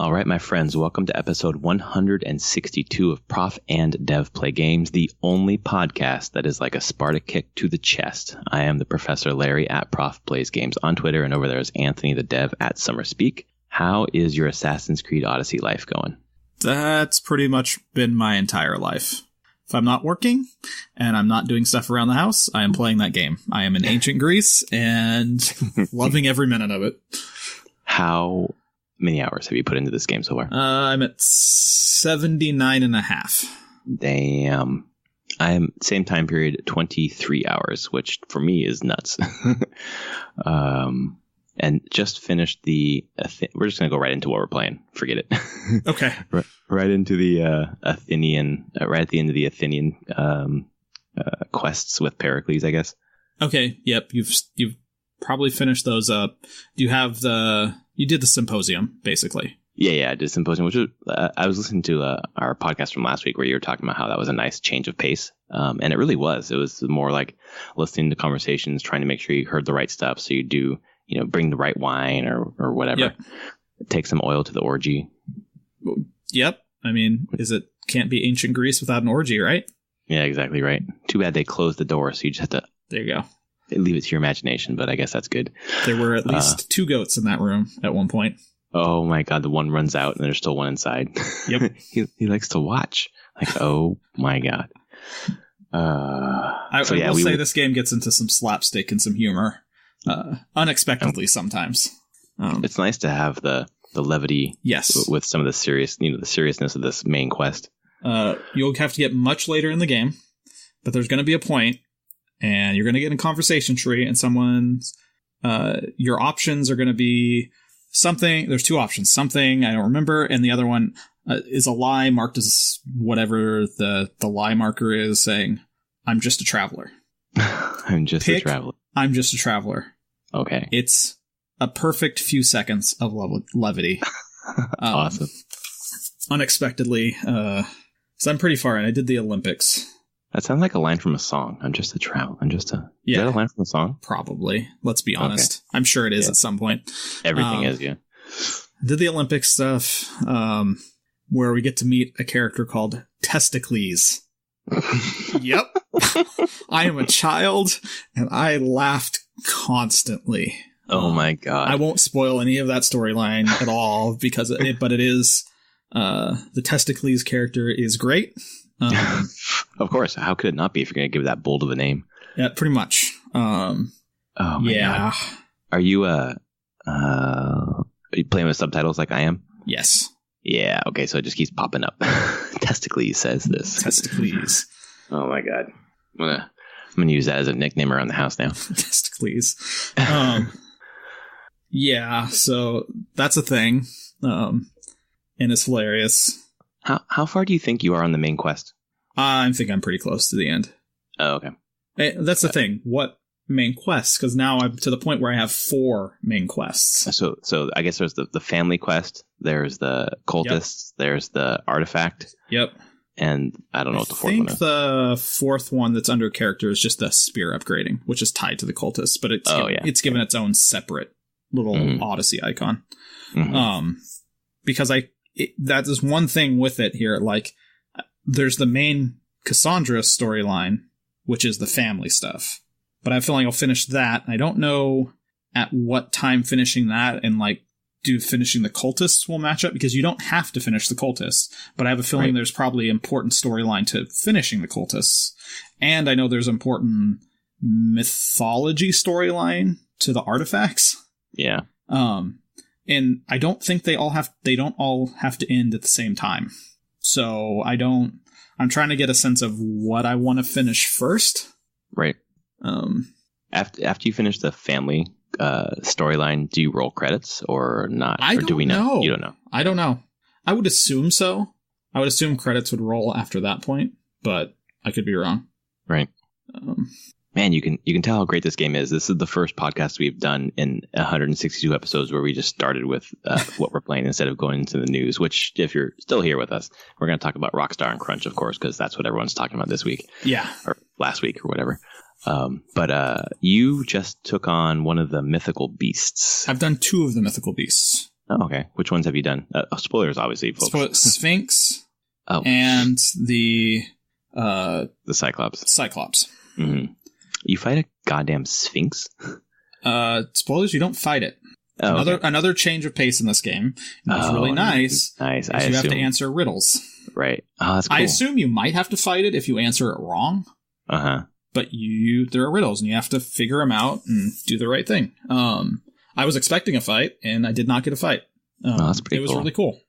All right, my friends, welcome to episode 162 of Prof and Dev Play Games, the only podcast that is like a Sparta kick to the chest. I am the Professor Larry at Prof Plays Games on Twitter, and over there is Anthony the Dev at SummerSpeak. How is your Assassin's Creed Odyssey life going? That's pretty much been my entire life. If I'm not working and I'm not doing stuff around the house, I am playing that game. I am in ancient Greece and loving every minute of it. How many hours have you put into this game so far? I'm at 79 and a half. Damn. I'm same time period, 23 hours, which for me is nuts. And just finished we're just going to go right into what we're playing. Forget it. Okay. Right into the Athenian, right at the end of the Athenian quests with Pericles, I guess. Okay. Yep. You've probably finished those up. You did the symposium, basically. Yeah, I did symposium, which was, I was listening to our podcast from last week where you were talking about how that was a nice change of pace. And it really was. It was more like listening to conversations, trying to make sure you heard the right stuff. So you do, bring the right wine or whatever. Yep. Take some oil to the orgy. Yep. I mean, can't be ancient Greece without an orgy, right? Yeah, exactly right. Too bad they closed the door, so you just have to... There you go. Leave it to your imagination, but I guess that's good. There were at least 2 goats in that room at one point. Oh my God, the one runs out and there's still one inside. Yep. he likes to watch. Like, oh my God. I will say this game gets into some slapstick and some humor. Unexpectedly sometimes. It's nice to have the levity. Yes. With some of the the seriousness of this main quest. You'll have to get much later in the game, but there's going to be a point, and you're going to get in a conversation tree, and your options are going to be something. There's 2 options. Something I don't remember, and the other one is a lie marked as whatever the lie marker is, saying, "I'm just a traveler." I'm just a traveler. I'm just a traveler. Okay. It's a perfect few seconds of levity. Awesome. Unexpectedly. So I'm pretty far in. I did the Olympics. That sounds like a line from a song. I'm just a traveler. Is that a line from a song? Probably. Let's be honest. Okay. I'm sure it is at some point. Everything is, yeah. Did the Olympics stuff, where we get to meet a character called Testicles. Yep. I am a child, and I laughed constantly. Oh my God. I won't spoil any of that storyline at all but it is, the Testicles character is great. Of course. How could it not be if you're going to give that bold of a name? Yeah, pretty much. Oh my God. Are you playing with subtitles like I am? Yes. Yeah, okay, so it just keeps popping up. Testicles says this. Testicles. Oh my God. I'm gonna use that as a nickname around the house now. Testicles. Yeah, so that's a thing. And it's hilarious. How far do you think you are on the main quest? I think I'm pretty close to the end. Oh, okay. That's the thing. What main quests? Because now I'm to the point where I have 4 main quests. So I guess there's the family quest. There's the cultists. Yep. There's the artifact. Yep. And I don't know what the 4th one is. I think the 4th one that's under character is just the spear upgrading, which is tied to the cultists, but it's given its own separate little Odyssey icon. Mm-hmm. Because that is one thing with it here. Like, there's the main Cassandra storyline, which is the family stuff. But I have a feeling I'll finish that. I don't know at what time finishing that and finishing the cultists will match up, because you don't have to finish the cultists. But I have a feeling there's probably important storyline to finishing the cultists. And I know there's important mythology storyline to the artifacts. Yeah. And I don't think they don't all have to end at the same time. So I'm trying to get a sense of what I want to finish first. Right. After you finish the family storyline, do you roll credits or not? Do we know? You don't know. I don't know. I would assume so. I would assume credits would roll after that point, but I could be wrong. Right. Man, you can tell how great this game is. This is the first podcast we've done in 162 episodes where we just started with what we're playing instead of going into the news, which, if you're still here with us, we're going to talk about Rockstar and Crunch, of course, because that's what everyone's talking about this week. Yeah. Or last week or whatever. But you just took on one of the mythical beasts. I've done 2 of the mythical beasts. Oh, okay. Which ones have you done? Spoilers, obviously, folks. Sphinx. And the Cyclops. Cyclops. Mm-hmm. You fight a goddamn Sphinx? Spoilers, you don't fight it. Another change of pace in this game. It's really nice. Nice. You have to answer riddles. Right. Oh, that's cool. I assume you might have to fight it if you answer it wrong. Uh-huh. But there are riddles, and you have to figure them out and do the right thing. I was expecting a fight, and I did not get a fight. That's pretty cool. It was really cool.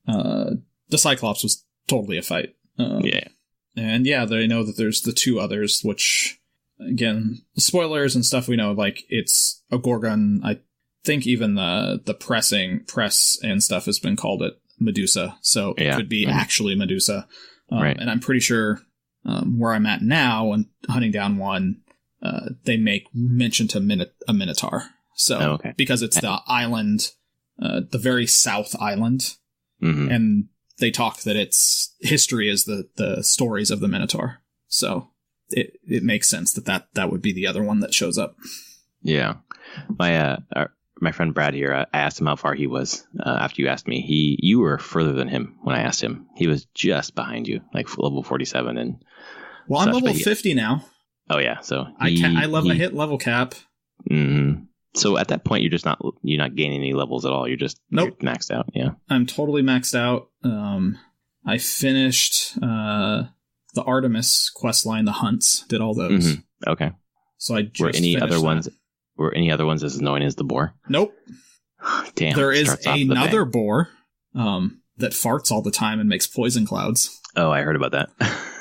The Cyclops was totally a fight. Yeah. And yeah, they know that there's the two others, which, again, spoilers and stuff we know, like, it's a Gorgon. I think even the press and stuff has been called it Medusa, so it could be actually Medusa. Right. And I'm pretty sure where I'm at now and hunting down one, they make mention to a Minotaur. So because it's the island, the very south island, and they talk that its history is the stories of the Minotaur. So it makes sense that would be the other one that shows up. Yeah. My friend Brad here, I asked him how far he was after you asked me. You were further than him when I asked him. He was just behind you, like level 47. And well, I'm level 50 now. Oh yeah, so I hit level cap. Mm-hmm. So at that point, you're not gaining any levels at all. You're just you're maxed out. Yeah, I'm totally maxed out. I finished the Artemis quest line, the hunts, did all those. Mm-hmm. Okay. So I just Were any other ones as annoying as the boar? Nope. Damn. There is another boar that farts all the time and makes poison clouds. Oh, I heard about that.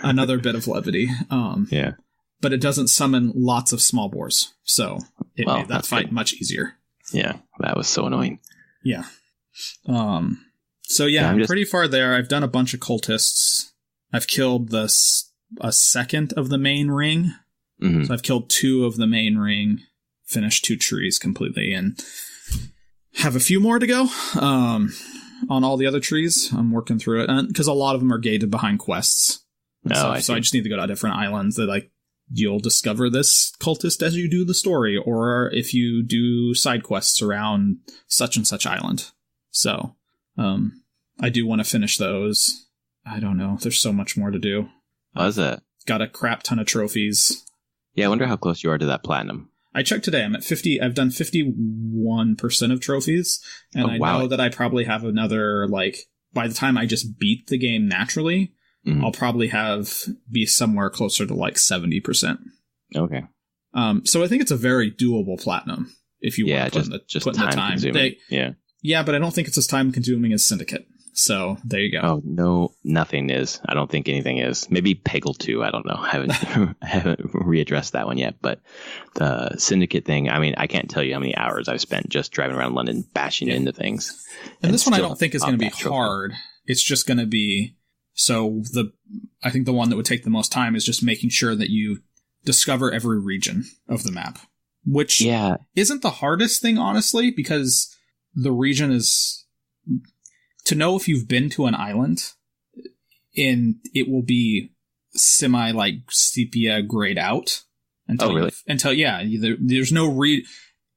Another bit of levity. Yeah. But it doesn't summon lots of small boars, so it made that fight much easier. Yeah, that was so annoying. Yeah. So yeah, I'm pretty far there. I've done a bunch of cultists. I've killed a second of the main ring. Mm-hmm. So I've killed 2 of the main ring. Finished 2 trees completely, and have a few more to go on all the other trees. I'm working through it because a lot of them are gated behind quests. So I just need to go to different islands that you'll discover this cultist as you do the story, or if you do side quests around such and such island. So I do want to finish those. I don't know. There's so much more to do. How's that? Got a crap ton of trophies. Yeah, I wonder how close you are to that platinum. I checked today. I'm at 50. I've done 51% of trophies. And I know that I probably have another, by the time I just beat the game naturally, I'll probably be somewhere closer to 70%. Okay. So I think it's a very doable platinum if you want to put in the time. Yeah, but I don't think it's as time consuming as Syndicate. So there you go. Oh, no, nothing is. I don't think anything is. Maybe Peggle 2. I don't know. I haven't readdressed that one yet. But the Syndicate thing, I mean, I can't tell you how many hours I've spent just driving around London bashing into things. And this one I don't think is going to be hard. It's just going to be... So I think the one that would take the most time is just making sure that you discover every region of the map. Which isn't the hardest thing, honestly, because the region is... To know if you've been to an island, and it will be sepia grayed out. There's no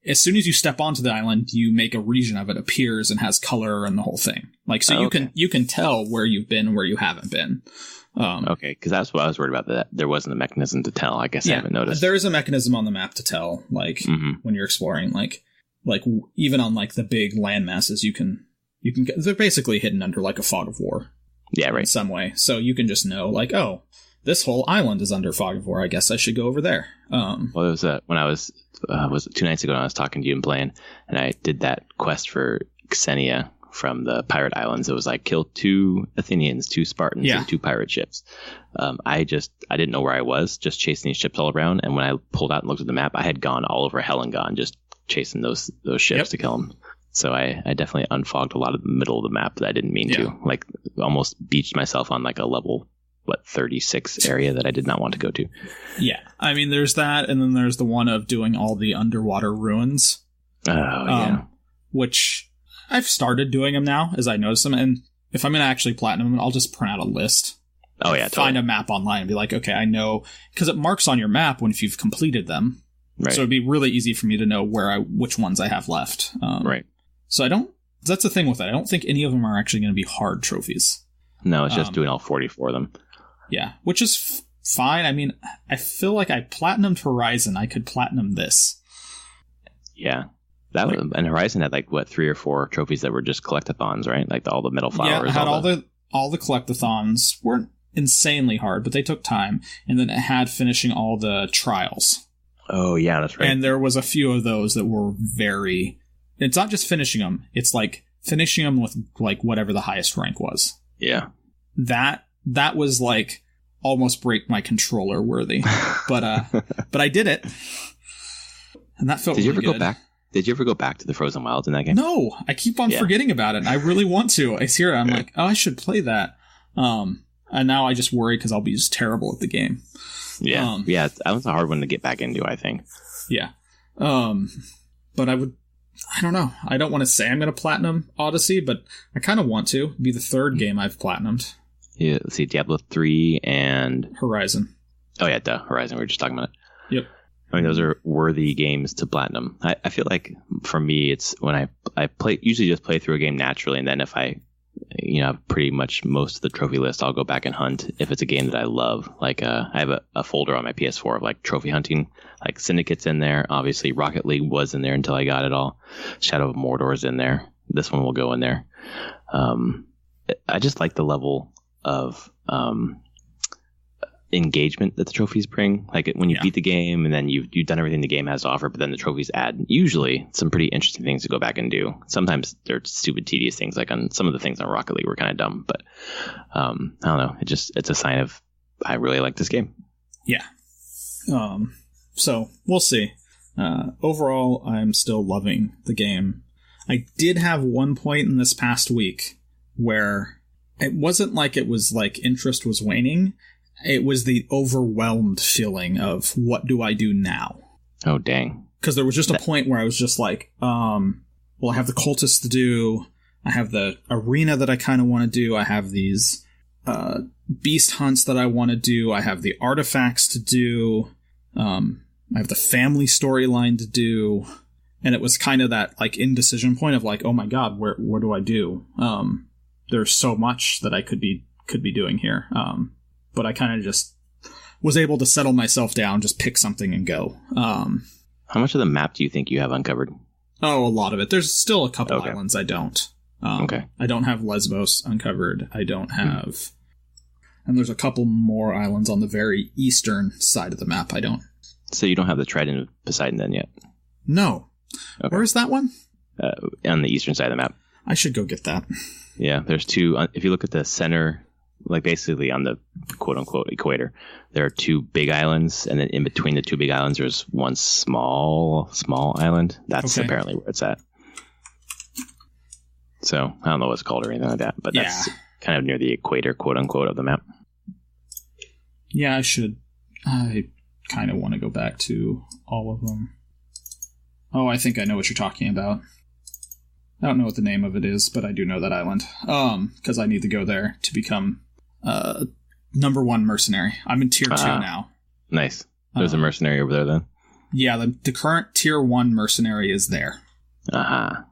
as soon as you step onto the island, you make a region of it appears and has color and the whole thing. You can tell where you've been and where you haven't been. Okay, because that's what I was worried about, that there wasn't a mechanism to tell. I guess I haven't noticed. There is a mechanism on the map to tell, when you're exploring, even on the big land masses, you can they're basically hidden under a fog of war. Yeah, right. In some way. So you can just know, this whole island is under fog of war. I guess I should go over there. Well, it was when I was it 2 nights ago when I was talking to you and playing, and I did that quest for Xenia from the pirate islands. It was kill 2 Athenians, 2 Spartans, and 2 pirate ships. I didn't know where I was, just chasing these ships all around. And when I pulled out and looked at the map, I had gone all over Helen, just chasing those ships to kill them. So I definitely unfogged a lot of the middle of the map that I didn't mean to. Almost beached myself on a level 36 area that I did not want to go to. Yeah, I mean, there's that, and then there's the one of doing all the underwater ruins. Oh, yeah. Which I've started doing them now as I notice them, and if I'm going to actually platinum them, I'll just print out a list. Oh, yeah, Find a map online and be okay, I know, because it marks on your map if you've completed them. Right. So it'd be really easy for me to know which ones I have left. Right. So I don't That's the thing with it. I don't think any of them are actually going to be hard trophies. No, it's just doing all 44 of them. Yeah, which is fine. I mean, I feel like I platinumed Horizon. I could platinum this. Yeah. And Horizon had 3 or 4 trophies that were just collectathons, right? Like all the metal flowers. Yeah, it had all the collectathons. Weren't insanely hard, but they took time. And then it had finishing all the trials. Oh, yeah, that's right. And there was a few of those that were very... It's not just finishing them. It's like finishing them with whatever the highest rank was. Yeah. That was almost break my controller worthy. But I did it. And that felt really good. Did you ever go back to the Frozen Wilds in that game? No, I keep on forgetting about it. And I really want to. I hear it. I'm like, oh, I should play that. And now I just worry because I'll be just terrible at the game. Yeah. That was a hard one to get back into, I think. Yeah. But I don't know. I don't want to say I'm going to platinum Odyssey, but I kind of want to. It'd be the third game I've platinumed. Yeah, let's see, Diablo 3 and... Horizon. Oh, yeah, Horizon. We were just talking about it. Yep. I mean, those are worthy games to platinum. I feel like for me, it's when I usually just play through a game naturally, and then if I have pretty much most of the trophy list, I'll go back and hunt if it's a game that I love. I have a folder on my PS4 of trophy hunting, Syndicate's in there. Obviously, Rocket League was in there until I got it all. Shadow of Mordor's in there. This one will go in there. I just like the level of engagement that the trophies bring. When you beat the game and then you've done everything the game has to offer, but then the trophies add usually some pretty interesting things to go back and do. Sometimes they're stupid, tedious things. On some of the things on Rocket League were kind of dumb, but I don't know. It's a sign of I really like this game. Yeah. So we'll see. Overall, I'm still loving the game. I did have one point in this past week where it wasn't it was interest was waning. It was the overwhelmed feeling of what do I do now? Oh, dang. Because there was just a point where I was just I have the cultists to do. I have the arena that I kind of want to do. I have these beast hunts that I want to do. I have the artifacts to do. I have the family storyline to do. And it was kind of that indecision point of oh my God, what do I do? There's so much that I could be doing here. But I kind of just was able to settle myself down, just pick something and go. How much of the map do you think you have uncovered? Oh, a lot of it. There's still a couple islands I don't. Okay. I don't have Lesbos uncovered. I don't have... And there's a couple more islands on the very eastern side of the map I don't. So you don't have the Trident of Poseidon then yet? No. Okay. Where is that one? On the eastern side of the map. I should go get that. Yeah, there's 2... If you look at the center... basically on the quote-unquote equator, there are 2 big islands, and then in between the 2 big islands there's one small island. That's apparently where it's at. So I don't know what it's called or anything like that, but that's kind of near the equator, quote-unquote, of the map. Yeah, I kind of want to go back to all of them. Oh, I think I know what you're talking about. I don't know what the name of it is, but I do know that island. Because I need to go there to become number 1 mercenary. I'm in tier 2 now. Nice. There's a mercenary over there then? Yeah, the current tier 1 mercenary is there. Uh-huh.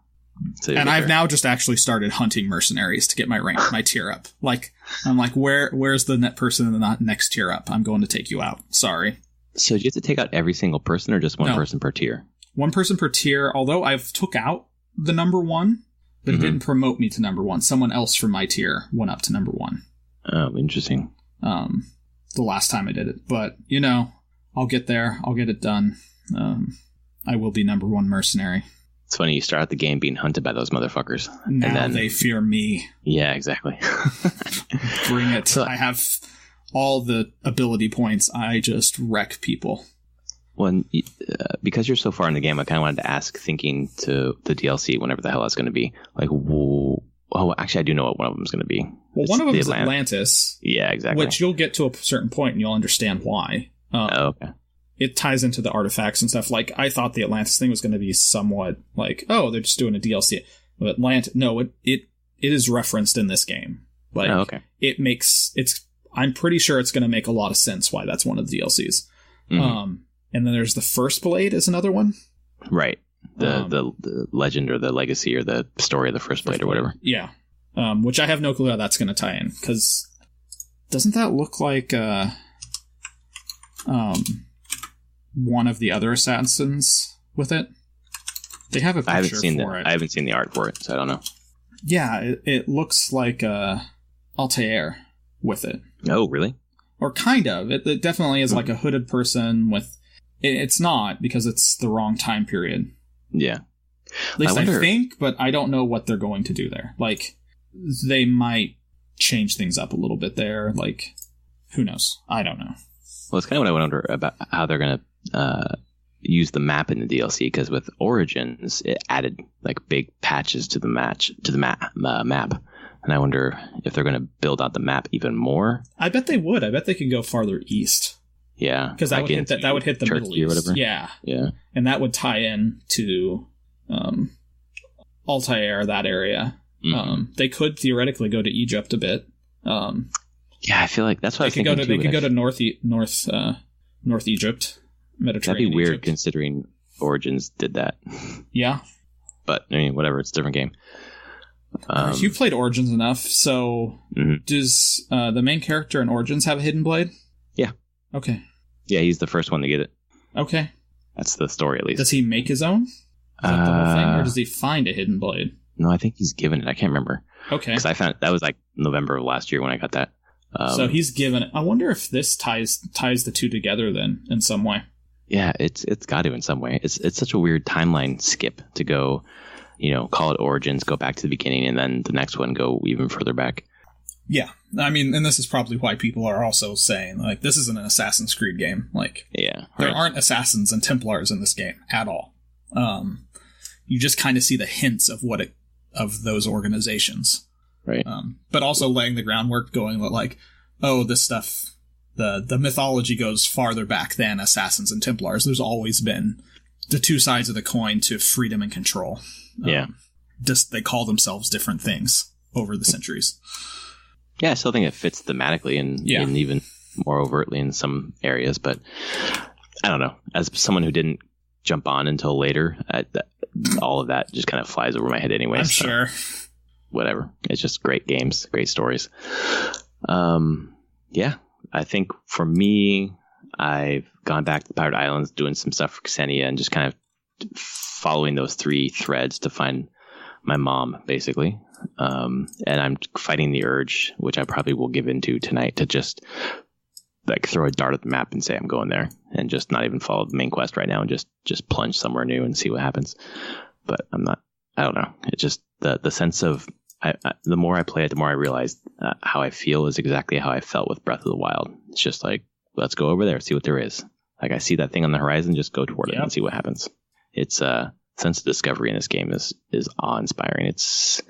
So and I've now just actually started hunting mercenaries to get my rank, my tier up. I'm where's the net person in the next tier up? I'm going to take you out. Sorry. So do you have to take out every single person or just one person per tier? One person per tier, although I've took out the number 1, but it didn't promote me to number 1. Someone else from my tier went up to number 1. Oh, interesting. The last time I did it. But, I'll get there. I'll get it done. I will be number 1 mercenary. It's funny, you start out the game being hunted by those motherfuckers. Now and then they fear me. Yeah, exactly. Bring it. I have all the ability points. I just wreck people. Well, because you're so far in the game, I kind of wanted to ask, thinking to the DLC, whenever the hell that's going to be. Actually, I do know what one of them is going to be. Well, one of them is Atlantis. Yeah, exactly. Which you'll get to a certain point and you'll understand why. Okay. It ties into the artifacts and stuff. I thought the Atlantis thing was going to be somewhat they're just doing a DLC. But it is referenced in this game. Okay. I'm pretty sure it's going to make a lot of sense why that's one of the DLCs. Mm-hmm. And then there's the First Blade is another one. Right. The legend or the legacy or the story of the First Blade or whatever. Yeah. Which I have no clue how that's going to tie in, because doesn't that look like one of the other assassins with it? They have a picture for it. I haven't seen the art for it, so I don't know. Yeah, it looks like Altair with it. Oh, really? Or kind of. It definitely is like a hooded person with... It's not, because it's the wrong time period. Yeah. At least I think, but I don't know what they're going to do there. Like, they might change things up a little bit there. Like, who knows? I don't know. Well, it's kind of what I wonder about how they're going to use the map in the DLC, because with Origins, it added like big patches to the map. And I wonder if they're going to build out the map even more. I bet they would. I bet they could go farther east. Yeah. Because that would hit the Turkey Middle East. Or whatever. Yeah. Yeah. And that would tie in to Altair, that area. Mm-hmm. They could theoretically go to Egypt a bit. Yeah, I feel like that's what I was thinking. They could go to North Egypt, Mediterranean. That'd be weird Egypt. Considering Origins did that. Yeah. But, I mean, whatever. It's a different game. You've played Origins enough, so does the main character in Origins have a hidden blade? Yeah. Okay. Yeah, he's the first one to get it. Okay. That's the story, at least. Does he make his own? Is that the whole thing? Or does he find a hidden blade? No, I think he's given it. I can't remember. Okay. Because I found that was like November of last year when I got that. So he's given it. I wonder if this ties the two together then in some way. Yeah, it's got to in some way. It's such a weird timeline skip to go, call it Origins, go back to the beginning, and then the next one go even further back. Yeah, I mean, and this is probably why people are also saying, like, this isn't an Assassin's Creed game. Like, yeah, there aren't Assassins and Templars in this game at all. You just kind of see the hints of of those organizations. Right. But also laying the groundwork, going like, oh, this stuff, the mythology goes farther back than Assassins and Templars. There's always been the two sides of the coin to freedom and control. Yeah. Just they call themselves different things over the centuries. Yeah, I still think it fits thematically and even more overtly in some areas, but I don't know. As someone who didn't jump on until later, all of that just kind of flies over my head anyway. I'm sure. Whatever. It's just great games, great stories. Yeah, I think for me, I've gone back to the Pirate Islands, doing some stuff for Xenia, and just kind of following those three threads to find my mom, basically. And I'm fighting the urge, which I probably will give into tonight, to just like throw a dart at the map and say I'm going there, and just not even follow the main quest right now, and just plunge somewhere new and see what happens. But I don't know. It's just the sense of, the more I play it, the more I realize how I feel is exactly how I felt with Breath of the Wild. It's just like, let's go over there, see what there is. Like, I see that thing on the horizon, just go toward it and see what happens. It's sense of discovery in this game is awe-inspiring. That's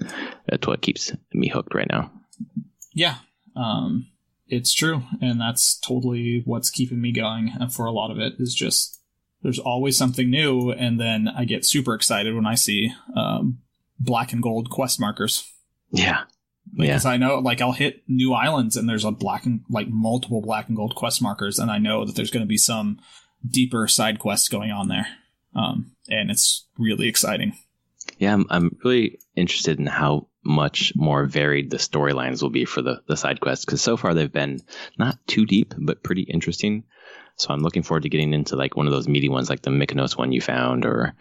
what keeps me hooked right now. Yeah, it's true, and that's totally what's keeping me going. And for a lot of it is just there's always something new, and then I get super excited when I see black and gold quest markers. Yeah. Because I know, like, I'll hit new islands and there's multiple black and gold quest markers, and I know that there's going to be some deeper side quests going on there. And it's really exciting. Yeah, I'm really interested in how much more varied the storylines will be for the side quests, because so far they've been not too deep, but pretty interesting. So I'm looking forward to getting into like one of those meaty ones, like the Mykonos one you found, or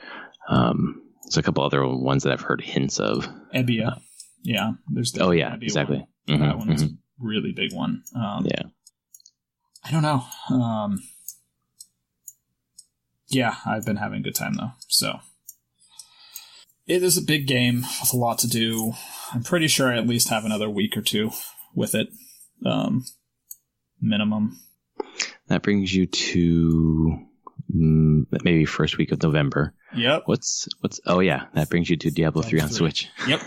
there's a couple other ones that I've heard hints of. Ebbia. Yeah, there's the Ebbia exactly. One. Mm-hmm, that one is a really big one. Yeah. I don't know. Yeah, I've been having a good time though. So it is a big game with a lot to do. I'm pretty sure I at least have another week or two with it, minimum. That brings you to maybe first week of November. Yep. What's? Oh yeah, that brings you to Diablo 3 on Switch. Yep.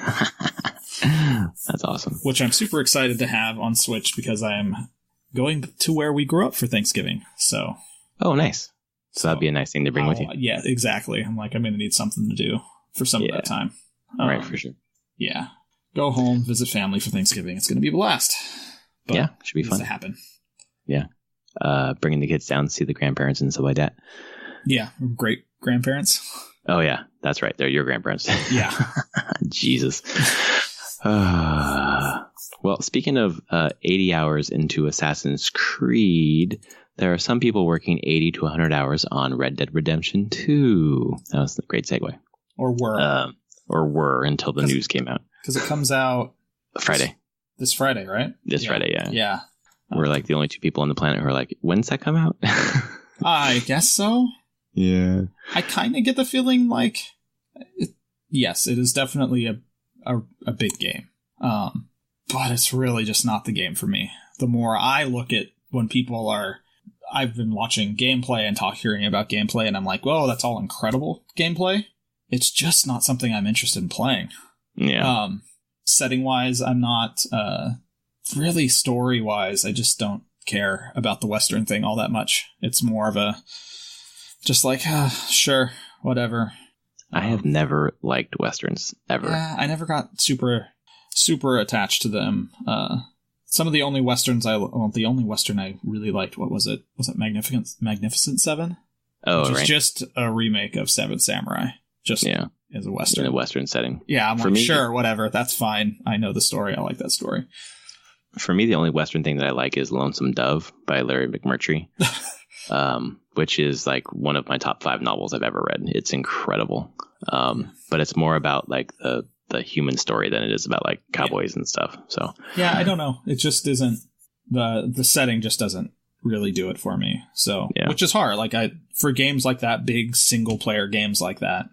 That's awesome. Which I'm super excited to have on Switch because I am going to where we grew up for Thanksgiving. So. Oh, nice. So that'd be a nice thing to bring with you. Yeah, exactly. I'm going to need something to do for some of that time. Right, for sure. Yeah. Go home, visit family for Thanksgiving. It's going to be a blast. But yeah, should be fun. To happen. Yeah. Bringing the kids down to see the grandparents and stuff like that. Yeah, great grandparents. Oh, yeah. That's right. They're your grandparents. Yeah. Jesus. Well, speaking of 80 hours into Assassin's Creed, there are some people working 80 to 100 hours on Red Dead Redemption 2. That was a great segue. Or were until the news came out. Because it comes out Friday. This Friday, right? This Friday, yeah. Yeah. We're like the only two people on the planet who are like, when's that come out? I guess so. Yeah. I kind of get the feeling like, yes, it is definitely a big game. But it's really just not the game for me. The more I look at when people are, I've been watching gameplay and hearing about gameplay, and I'm like, whoa, that's all incredible gameplay. It's just not something I'm interested in playing. Yeah. Setting wise, I'm not, really story wise, I just don't care about the Western thing all that much. It's more of a, just like, sure, whatever. I have never liked Westerns ever. Yeah, I never got super attached to them. Some of the only Westerns the only Western I really liked, what was it? Was it Magnificent Seven? Oh, which is just a remake of Seven Samurai. Just as a Western. In a Western setting. Yeah, I'm like, sure, whatever, that's fine. I know the story. I like that story. For me, the only Western thing that I like is Lonesome Dove by Larry McMurtry. Which is like one of my top 5 novels I've ever read. It's incredible. But it's more about like the human story than it is about like cowboys and stuff. So yeah, I don't know. It just isn't, the setting just doesn't really do it for me. So, which is hard. Like for games like that, big single player games like that,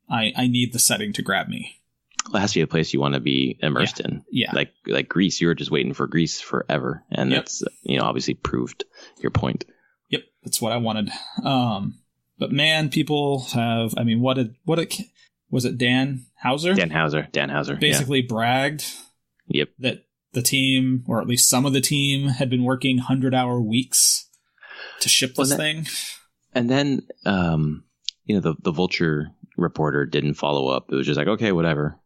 I need the setting to grab me. Well, it has to be a place you want to be immersed in. Yeah. Like Greece, you were just waiting for Greece forever. And that's, obviously proved your point. Yep. That's what I wanted. But man, people have, I mean, was it Dan Houser? Dan Houser. Basically bragged that the team, or at least some of the team, had been working 100-hour weeks to ship this thing. And then, the Vulture reporter didn't follow up. It was just like, okay, whatever.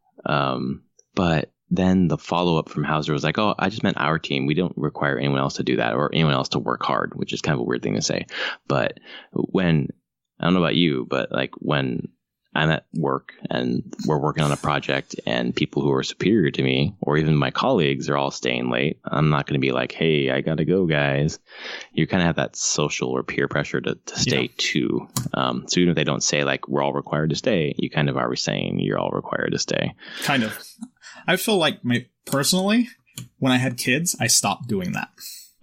But then the follow-up from Houser was like, oh, I just meant our team. We don't require anyone else to do that or anyone else to work hard, which is kind of a weird thing to say. But I don't know about you, but like when I'm at work and we're working on a project and people who are superior to me or even my colleagues are all staying late, I'm not going to be like, hey, I got to go, guys. You kind of have that social or peer pressure to stay too. So even if they don't say like we're all required to stay, you kind of are saying you're all required to stay. Kind of. I feel like personally, when I had kids, I stopped doing that.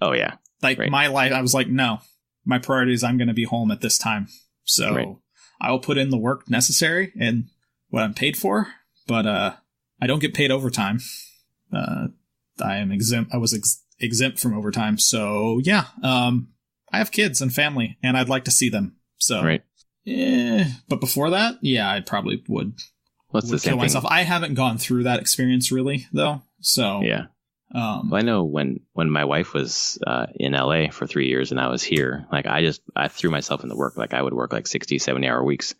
Oh, yeah. Like my life, I was like, no, my priority is I'm going to be home at this time. So I will put in the work necessary and what I'm paid for, but I don't get paid overtime. I am exempt. I was exempt from overtime. So yeah, I have kids and family, and I'd like to see them. So but before that, I probably would. What's the same kill myself. thing? I haven't gone through that experience really, though. So yeah. Well, I know when my wife was in LA for 3 years and I was here, like I threw myself into work. Like I would work like 60, 70 hour weeks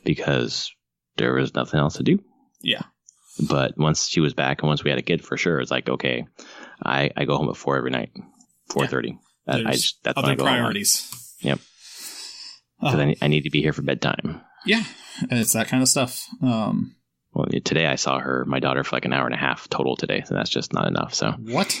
because there was nothing else to do. Yeah. But once she was back and once we had a kid, for sure, it's like, okay, I go home at 4 every night, 4:30. That's other when I go priorities. Home. Yep. Because I need to be here for bedtime. Yeah. And it's that kind of stuff. Well, today I saw my daughter, for like an hour and a half total today. So that's just not enough. So what?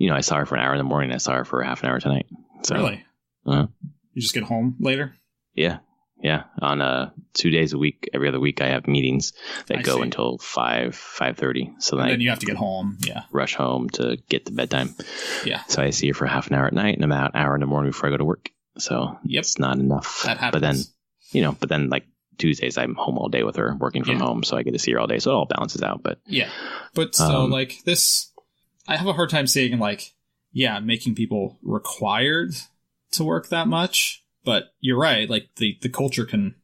I saw her for an hour in the morning. I saw her for half an hour tonight. So, really? You just get home later? Yeah. Yeah. On 2 days a week, every other week, I have meetings that go until 5:30. So then you have to get home. Yeah. Rush home to get to bedtime. Yeah. So I see her for half an hour at night and about an hour in the morning before I go to work. So it's not enough. That happens. But then like Tuesdays, I'm home all day with her, working from home, so I get to see her all day. So it all balances out. But but still, like this, I have a hard time seeing like, making people required to work that much. But you're right, like the culture can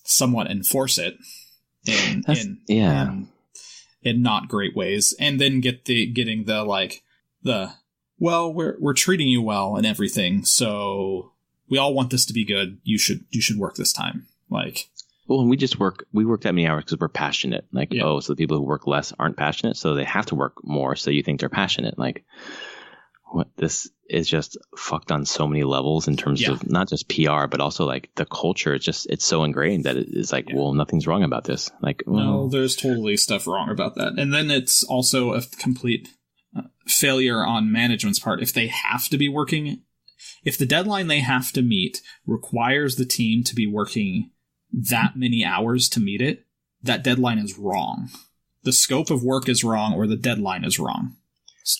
somewhat enforce it in not great ways, and then getting we're treating you well and everything, so we all want this to be good. You should work this time. Like, well, we work that many hours because we're passionate. Like, so the people who work less aren't passionate, so they have to work more. So you think they're passionate. Like, what this? is just fucked on so many levels in terms of not just PR, but also like the culture. It's so ingrained that it's like, well, nothing's wrong about this. Like, no, there's totally stuff wrong about that. And then it's also a complete failure on management's part. If they have to be working, if the deadline they have to meet requires the team to be working that many hours to meet it, that deadline is wrong. The scope of work is wrong, or the deadline is wrong.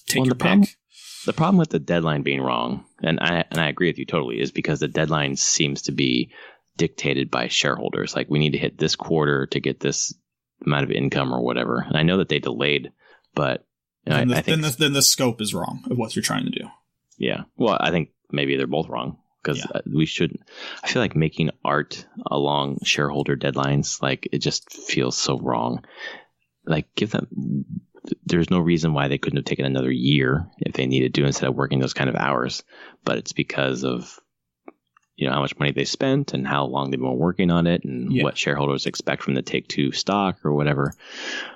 Take your pick. The problem with the deadline being wrong, and I agree with you totally, is because the deadline seems to be dictated by shareholders. Like, we need to hit this quarter to get this amount of income or whatever. And I know that they delayed, but I think then the scope is wrong of what you're trying to do. Yeah. Well, I think maybe they're both wrong, because we shouldn't. I feel like making art along shareholder deadlines, like, it just feels so wrong. Like, give them. There's no reason why they couldn't have taken another year if they needed to, instead of working those kind of hours. But it's because of, how much money they spent and how long they've been working on it, and what shareholders expect from the Take-Two stock or whatever.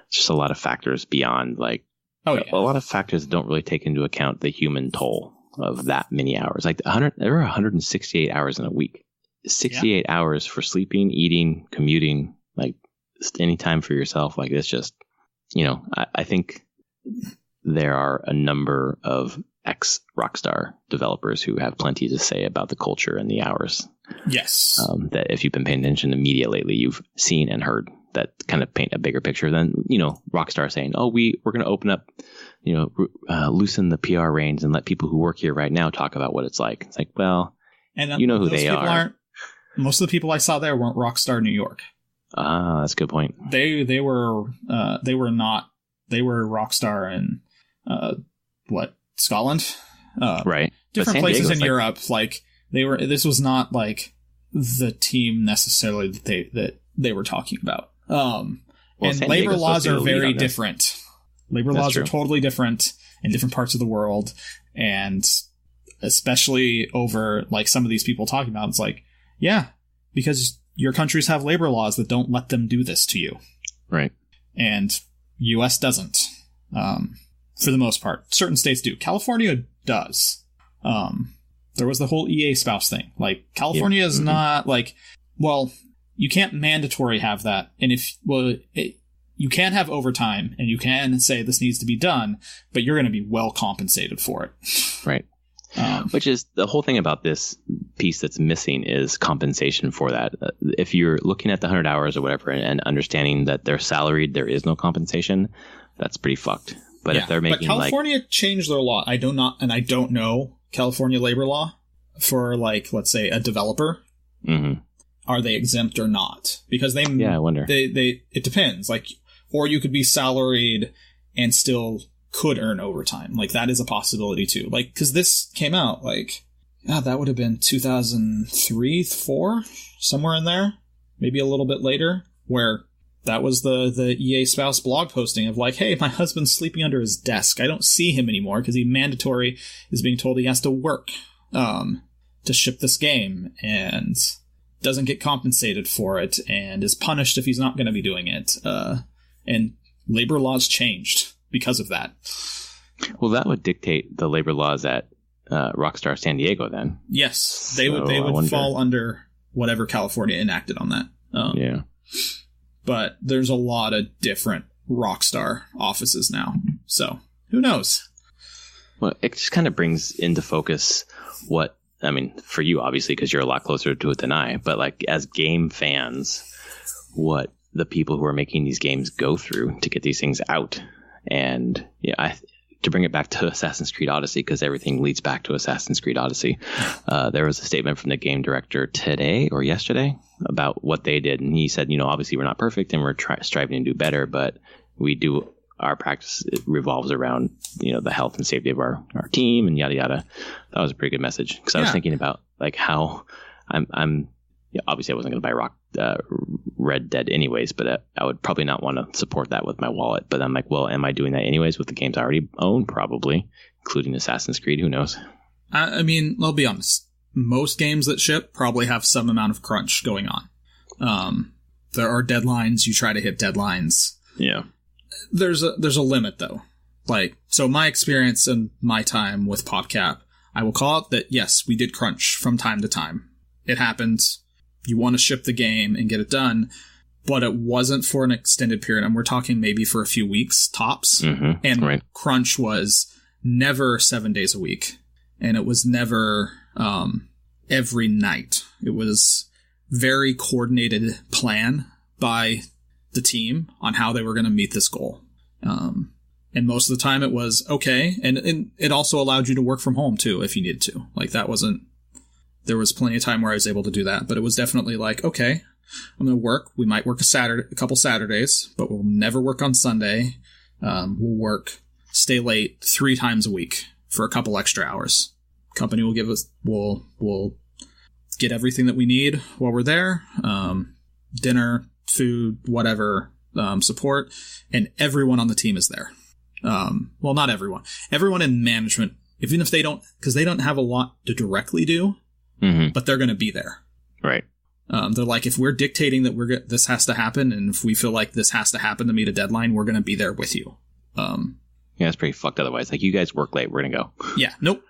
It's just a lot of factors beyond, like, a lot of factors that don't really take into account the human toll of that many hours. Like, there are 168 hours in a week. 68 hours for sleeping, eating, commuting, like, any time for yourself. Like, it's just, I think there are a number of ex-Rockstar developers who have plenty to say about the culture and the hours. Yes. That if you've been paying attention to media lately, you've seen and heard that kind of paint a bigger picture than, Rockstar saying, oh, we're going to open up, loosen the PR reins and let people who work here right now talk about what it's like. It's like, well, and who they are. Most of the people I saw there weren't Rockstar New York. Ah, that's a good point. They were Rockstar in Scotland, right? Different places in Europe. Like, this was not like the team necessarily that they were talking about. And labor laws are very different. Labor laws are totally different in different parts of the world, and especially over like some of these people talking about. It's like, because your countries have labor laws that don't let them do this to you. Right. And U.S. doesn't, for the most part. Certain states do. California does. There was the whole EA spouse thing. Like, California is not like, well, you can't mandatory have that. And you can have overtime, and you can say this needs to be done, but you're going to be well compensated for it. Right. Which is the whole thing about this piece that's missing is compensation for that. If you're looking at the 100 hours or whatever and understanding that they're salaried, there is no compensation. That's pretty fucked. But if they're making, but California changed their law. I don't know California labor law for, like, let's say a developer. Mm-hmm. Are they exempt or not? Because I wonder. It depends. Like, or you could be salaried and still could earn overtime. Like, that is a possibility too. Like, because this came out like, that would have been 2003, 4, somewhere in there, maybe a little bit later, where that was the EA spouse blog posting of like, hey, my husband's sleeping under his desk. I don't see him anymore because he mandatory is being told he has to work to ship this game and doesn't get compensated for it and is punished if he's not going to be doing it. And labor laws changed because of that. Well, that would dictate the labor laws at Rockstar San Diego then. Yes, they would fall under whatever California enacted on that. But there's a lot of different Rockstar offices now, so who knows? Well, it just kind of brings into focus what, I mean, for you, obviously, because you're a lot closer to it than I, but like as game fans, what the people who are making these games go through to get these things out. And to bring it back to Assassin's Creed Odyssey, because everything leads back to Assassin's Creed Odyssey, there was a statement from the game director today or yesterday about what they did. And he said, obviously we're not perfect and we're striving to do better, but our practice, it revolves around, the health and safety of our team and yada, yada. That was a pretty good message, because I was thinking about like how I'm obviously I wasn't going to buy Red Dead anyways, but I would probably not want to support that with my wallet. But I'm like, well, am I doing that anyways with the games I already own? Probably, including Assassin's Creed. Who knows? I mean, I'll be honest. Most games that ship probably have some amount of crunch going on. There are deadlines. You try to hit deadlines. Yeah. There's a limit though. Like, so my experience and my time with PodCap, I will call out that, yes, we did crunch from time to time. It happens. You want to ship the game and get it done, but it wasn't for an extended period. And we're talking maybe for a few weeks tops. And crunch was never 7 days a week. And it was never every night. It was very coordinated plan by the team on how they were going to meet this goal. And most of the time it was okay. And it also allowed you to work from home too, if you needed to. Like there was plenty of time where I was able to do that, but it was definitely like, okay, I'm going to work. We might work a couple Saturdays, but we'll never work on Sunday. We'll stay late 3 times a week for a couple extra hours. Company will give us, we'll get everything that we need while we're there. Dinner, food, whatever, support, and everyone on the team is there. Well, not everyone. Everyone in management, even if they don't, because they don't have a lot to directly do, but they're going to be there. Right. They're like, if we're dictating that this has to happen, and if we feel like this has to happen to meet a deadline, we're going to be there with you. Yeah, it's pretty fucked otherwise. Like, you guys work late, we're going to go. Yeah, nope.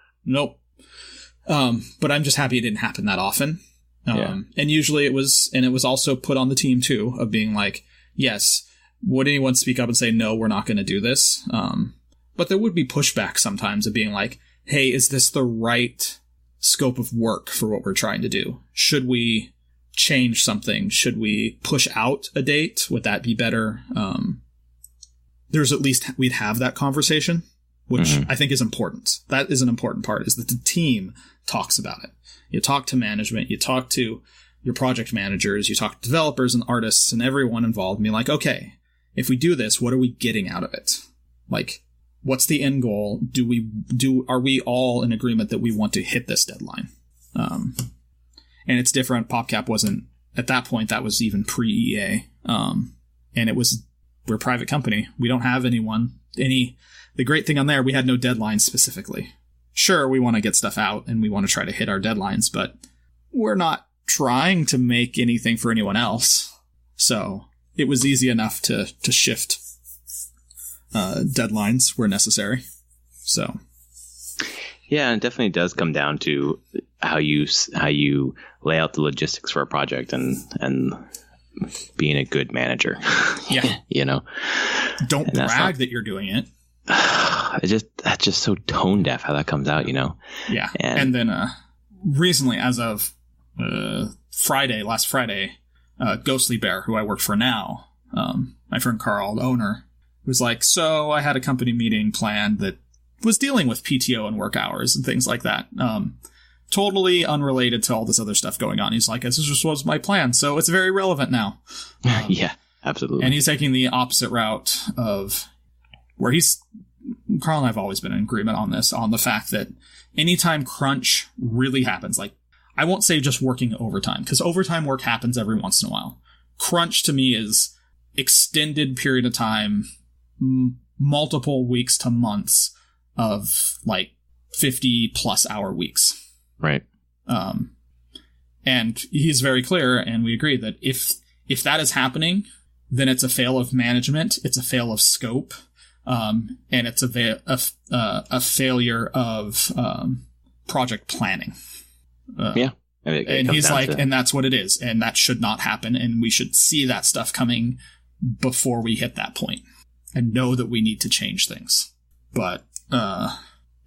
But I'm just happy it didn't happen that often. And usually it was also put on the team too, of being like, yes, would anyone speak up and say, no, we're not going to do this? But there would be pushback sometimes of being like, hey, is this the right scope of work for what we're trying to do? Should we change something? Should we push out a date? Would that be better? We'd have that conversation, which I think is important. That is an important part, is that the team talks about it. You talk to management, you talk to your project managers, you talk to developers and artists and everyone involved, and be like, okay, if we do this, what are we getting out of it? Like, what's the end goal? Are we all in agreement that we want to hit this deadline? And it's different. PopCap wasn't, at that point, that was even pre-EA. And we're a private company. We don't have the great thing on there, we had no deadlines specifically. Sure, we want to get stuff out and we want to try to hit our deadlines, but we're not trying to make anything for anyone else. So it was easy enough to shift deadlines where necessary. So yeah, it definitely does come down to how you lay out the logistics for a project and being a good manager. Yeah. Don't brag that you're doing it. That's just so tone deaf how that comes out, Yeah. And then recently, as of last Friday, Ghostly Bear, who I work for now, my friend Carl, the owner, was like, so I had a company meeting planned that was dealing with PTO and work hours and things like that. Totally unrelated to all this other stuff going on. He's like, this just was my plan, so it's very relevant now. Yeah, absolutely. And he's taking the opposite route of where Carl and I have always been in agreement on this, on the fact that anytime crunch really happens, like, I won't say just working overtime, because overtime work happens every once in a while. Crunch to me is extended period of time, multiple weeks to months of like 50 plus hour weeks. Right. And he's very clear, and we agree that if that is happening, then it's a fail of management, it's a fail of scope, and it's a failure of project planning. Yeah. And he's like, and that's what it is, and that should not happen, and we should see that stuff coming before we hit that point and know that we need to change things. But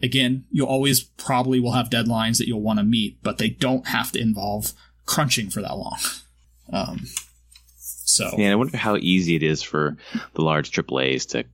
again, you always probably will have deadlines that you'll want to meet, but they don't have to involve crunching for that long. I wonder how easy it is for the large AAAs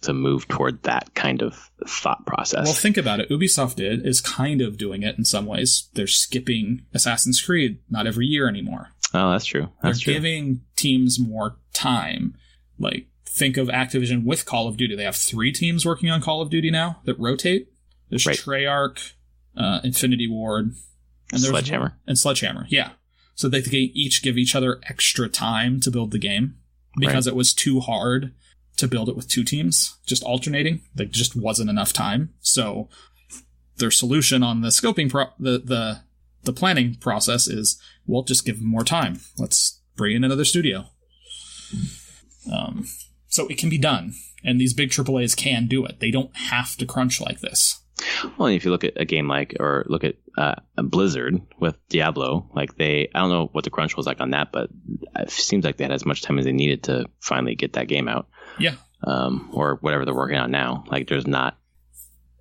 to move toward that kind of thought process. Well, think about it. Ubisoft is kind of doing it in some ways. They're skipping Assassin's Creed not every year anymore. Oh, that's true. They're giving teams more time. Like, think of Activision with Call of Duty. They have 3 teams working on Call of Duty now that rotate. There's Treyarch, Infinity Ward, and Sledgehammer. And Sledgehammer, yeah. So they each give each other extra time to build the game because it was too hard to build it with 2 teams, just alternating. There just wasn't enough time. So their solution on the scoping, the planning process is, we'll just give them more time. Let's bring in another studio. So it can be done. And these big AAAs can do it. They don't have to crunch like this. Well, if you look at a game look at Blizzard with Diablo, I don't know what the crunch was like on that, but it seems like they had as much time as they needed to finally get that game out. Yeah. Or whatever they're working on now. There's not,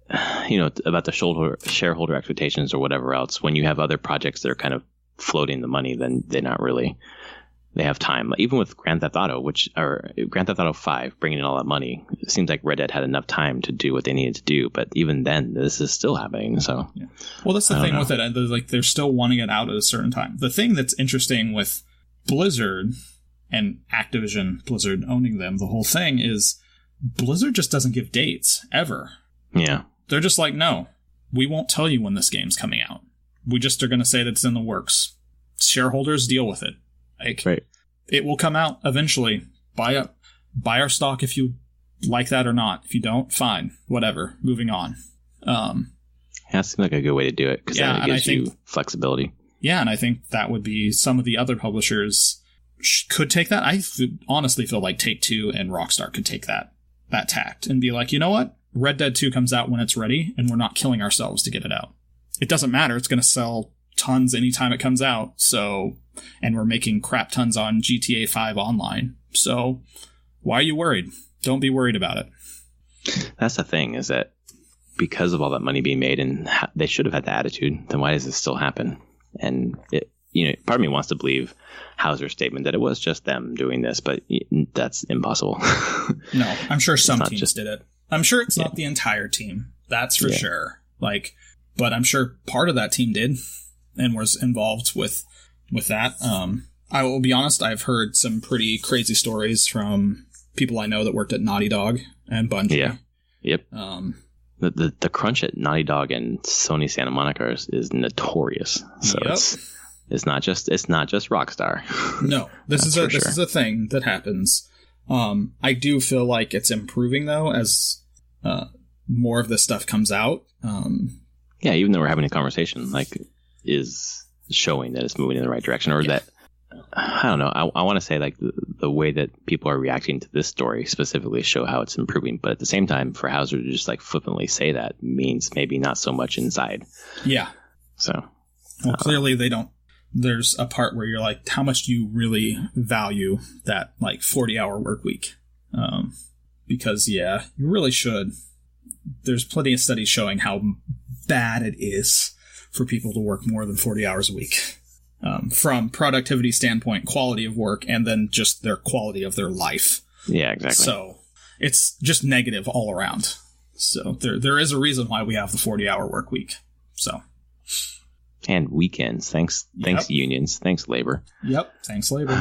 about the shareholder expectations or whatever else. When you have other projects that are kind of floating the money, then they're not really. They have time. Even with Grand Theft Auto, Grand Theft Auto 5, bringing in all that money, it seems like Red Dead had enough time to do what they needed to do. But even then, this is still happening. So, yeah. Well, that's the thing with it. They're still wanting it out at a certain time. The thing that's interesting with Blizzard and Activision, Blizzard owning them, the whole thing is Blizzard just doesn't give dates ever. Yeah, they're just like, no, we won't tell you when this game's coming out. We just are going to say that it's in the works. Shareholders deal with it. Right. It will come out eventually. Buy our stock if you like that or not. If you don't, fine. Whatever. Moving on. That seems like a good way to do it because it gives you flexibility. Yeah, and I think that would be some of the other publishers could take that. I honestly feel like Take-Two and Rockstar could take that tact and be like, you know what? Red Dead 2 comes out when it's ready, and we're not killing ourselves to get it out. It doesn't matter. It's going to sell tons anytime it comes out. So, and we're making crap tons on GTA 5 online. So why are you worried? Don't be worried about it. That's the thing, is that because of all that money being made and they should have had the attitude, then why does this still happen? And part of me wants to believe Hauser's statement that it was just them doing this, but that's impossible. No, I'm sure some teams did it. I'm sure it's not the entire team. That's for sure. But I'm sure part of that team did and was involved with that. I will be honest, I've heard some pretty crazy stories from people I know that worked at Naughty Dog and Bungie. Yeah. Yep. The crunch at Naughty Dog and Sony Santa Monica is notorious. So it's not just Rockstar. No, this is a thing that happens. I do feel like it's improving though as more of this stuff comes out. Yeah, even though we're having a conversation, is showing that it's moving in the right direction, or that I don't know. I want to say the way that people are reacting to this story specifically show how it's improving, but at the same time, for Hauser to just flippantly say that means maybe not so much inside. Yeah. So, well, clearly they don't. There's a part where you're like, how much do you really value that 40-hour work week? Because you really should. There's plenty of studies showing how bad it is for people to work more than 40 hours a week. From productivity standpoint, quality of work, and then just their quality of their life. Yeah, exactly. So it's just negative all around. So there is a reason why we have the 40-hour work week. So. And weekends. Thanks unions. Thanks labor. Yep. Thanks labor.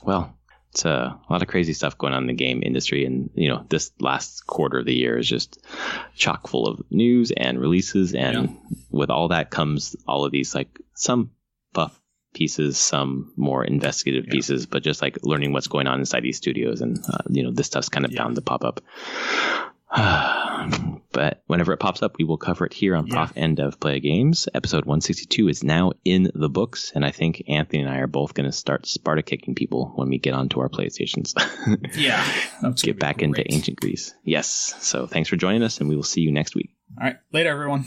Well, it's a lot of crazy stuff going on in the game industry, and this last quarter of the year is just chock full of news and releases, and with all that comes all of these some buff pieces, some more investigative pieces, but just learning what's going on inside these studios, and this stuff's kind of bound to pop up. But whenever it pops up, we will cover it here on Prof and Dev Play Games. Episode 162 is now in the books, and I think Anthony and I are both going to start Sparta kicking people when we get onto our PlayStations. Yeah. Get back into ancient Greece. Yes. So thanks for joining us, and we will see you next week. All right. Later, everyone.